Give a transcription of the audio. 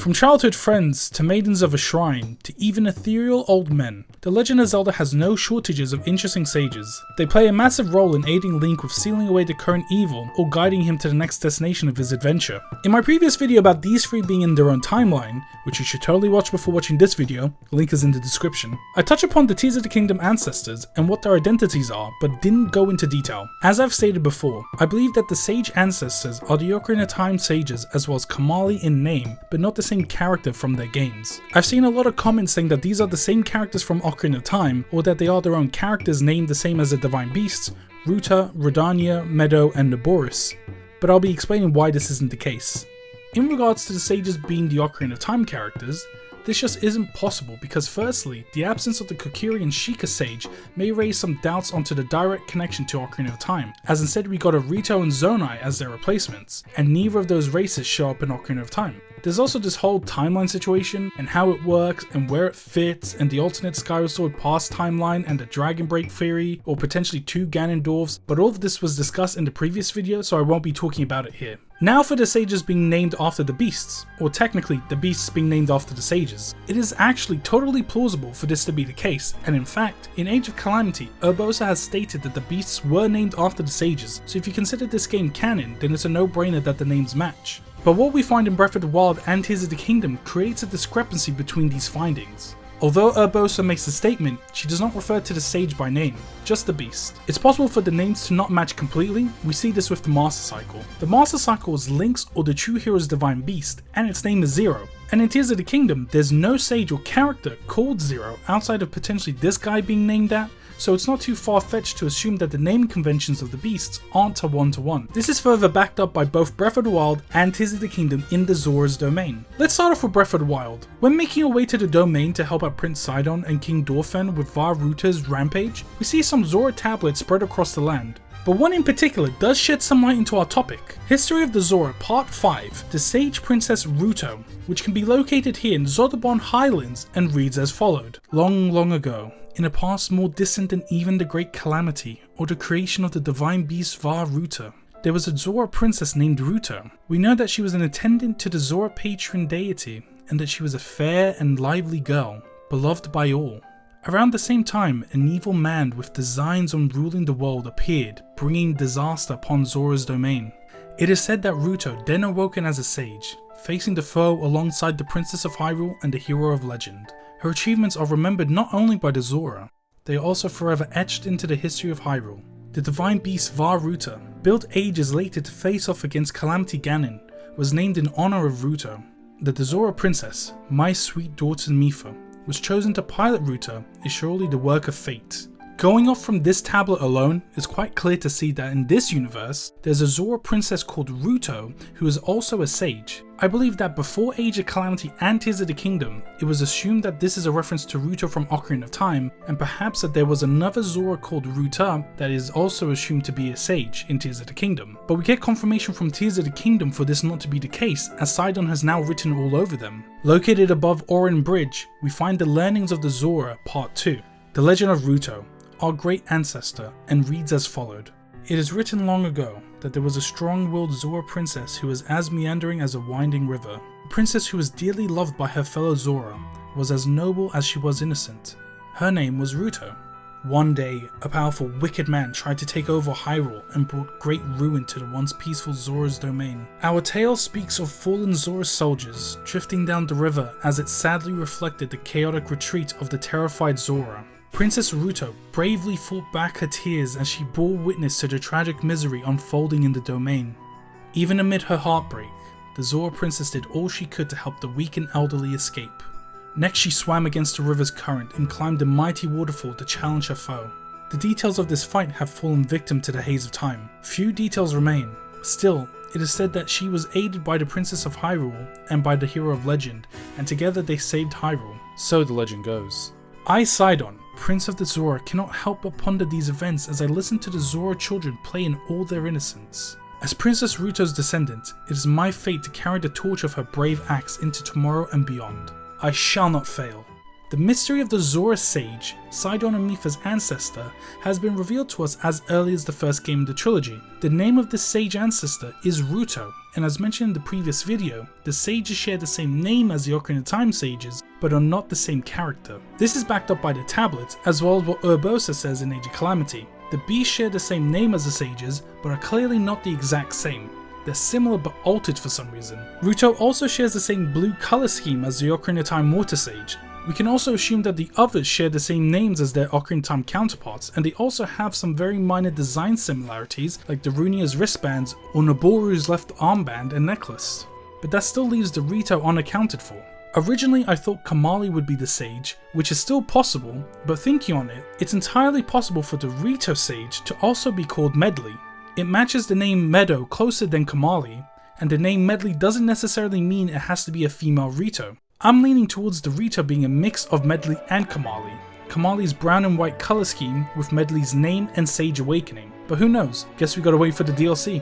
From childhood friends to maidens of a shrine to even ethereal old men, The Legend of Zelda has no shortages of interesting sages. They play a massive role in aiding Link with sealing away the current evil or guiding him to the next destination of his adventure. In my previous video about these three being in their own timeline, which you should totally watch before watching this video, link is in the description, I touch upon the Tears of the Kingdom ancestors and what their identities are, but didn't go into detail. As I've stated before, I believe that the sage ancestors are the Ocarina of Time sages as well as Kamali in name, but not the same character from their games. I've seen a lot of comments saying that these are the same characters from Ocarina of Time, or that they are their own characters named the same as the Divine Beasts, Ruta, Rodania, Meadow, and Naboris, but I'll be explaining why this isn't the case. In regards to the sages being the Ocarina of Time characters, this just isn't possible because firstly, the absence of the Kokiri and Sheikah sage may raise some doubts onto the direct connection to Ocarina of Time, as instead we got a Rito and Zonai as their replacements, and neither of those races show up in Ocarina of Time. There's also this whole timeline situation and how it works and where it fits, and the alternate Skyward Sword past timeline and the Dragon Break theory, or potentially 2 Ganondorfs, but all of this was discussed in the previous video so I won't be talking about it here. Now for the sages being named after the beasts, or technically the beasts being named after the sages. It is actually totally plausible for this to be the case, and in fact, in Age of Calamity, Urbosa has stated that the beasts were named after the sages, so if you consider this game canon, then it's a no-brainer that the names match. But what we find in Breath of the Wild and Tears of the Kingdom creates a discrepancy between these findings. Although Urbosa makes a statement, she does not refer to the sage by name, just the beast. It's possible for the names to not match completely. We see this with the Master Cycle. The Master Cycle is Link's or the true hero's divine beast, and its name is Zero. And in Tears of the Kingdom, there's no sage or character called Zero outside of potentially this guy being named that, so it's not too far-fetched to assume that the naming conventions of the beasts aren't a one-to-one. This is further backed up by both Breath of the Wild and Tears of the Kingdom in the Zora's domain. Let's start off with Breath of the Wild. When making our way to the domain to help out Prince Sidon and King Dorfen with Vah Ruta's rampage, we see some Zora tablets spread across the land. But one in particular does shed some light into our topic. History of the Zora Part 5, The Sage Princess Rito, which can be located here in Zodobon Highlands and reads as followed. Long, long ago, in a past more distant than even the Great Calamity, or the creation of the divine beast Vah Ruta, there was a Zora princess named Rito. We know that she was an attendant to the Zora patron deity, and that she was a fair and lively girl, beloved by all. Around the same time, an evil man with designs on ruling the world appeared, bringing disaster upon Zora's domain. It is said that Rito then awoken as a sage, facing the foe alongside the Princess of Hyrule and the hero of legend. Her achievements are remembered not only by the Zora, they are also forever etched into the history of Hyrule. The divine beast Vah Ruta, built ages later to face off against Calamity Ganon, was named in honor of Rito. That the Zora princess, my sweet daughter Mipha, was chosen to pilot Ruta is surely the work of fate. Going off from this tablet alone, it's quite clear to see that in this universe, there's a Zora princess called Rito who is also a sage. I believe that before Age of Calamity and Tears of the Kingdom, it was assumed that this is a reference to Rito from Ocarina of Time, and perhaps that there was another Zora called Ruta that is also assumed to be a sage in Tears of the Kingdom. But we get confirmation from Tears of the Kingdom for this not to be the case, as Sidon has now written all over them. Located above Orin Bridge, we find the learnings of the Zora Part 2, The Legend of Rito, our great ancestor, and reads as followed. It is written long ago that there was a strong-willed Zora princess who was as meandering as a winding river. A princess who was dearly loved by her fellow Zora, was as noble as she was innocent. Her name was Rito. One day, a powerful wicked man tried to take over Hyrule and brought great ruin to the once peaceful Zora's domain. Our tale speaks of fallen Zora soldiers drifting down the river as it sadly reflected the chaotic retreat of the terrified Zora. Princess Rito bravely fought back her tears as she bore witness to the tragic misery unfolding in the domain. Even amid her heartbreak, the Zora princess did all she could to help the weak and elderly escape. Next she swam against the river's current and climbed a mighty waterfall to challenge her foe. The details of this fight have fallen victim to the haze of time. Few details remain. Still, it is said that she was aided by the Princess of Hyrule and by the hero of legend, and together they saved Hyrule. So the legend goes. I, Sidon, Prince of the Zora, cannot help but ponder these events as I listen to the Zora children play in all their innocence. As Princess Rito's descendant, it is my fate to carry the torch of her brave acts into tomorrow and beyond. I shall not fail. The mystery of the Zora Sage, Sidon and Mipha's ancestor, has been revealed to us as early as the first game in the trilogy. The name of this sage ancestor is Rito, and as mentioned in the previous video, the sages share the same name as the Ocarina of Time sages, but are not the same character. This is backed up by the tablets, as well as what Urbosa says in Age of Calamity. The beasts share the same name as the sages, but are clearly not the exact same. They're similar but altered for some reason. Rito also shares the same blue colour scheme as the Ocarina of Time Water Sage. We can also assume that the others share the same names as their Ocarina of Time counterparts, and they also have some very minor design similarities like Darunia's wristbands or Noboru's left armband and necklace. But that still leaves the Rito unaccounted for. Originally I thought Kamali would be the sage, which is still possible, but thinking on it, it's entirely possible for the Rito sage to also be called Medley. It matches the name Meadow closer than Kamali, and the name Medley doesn't necessarily mean it has to be a female Rito. I'm leaning towards the Rito being a mix of Medley and Kamali. Kamali's brown and white colour scheme with Medley's name and Sage Awakening. But who knows, guess we gotta wait for the DLC.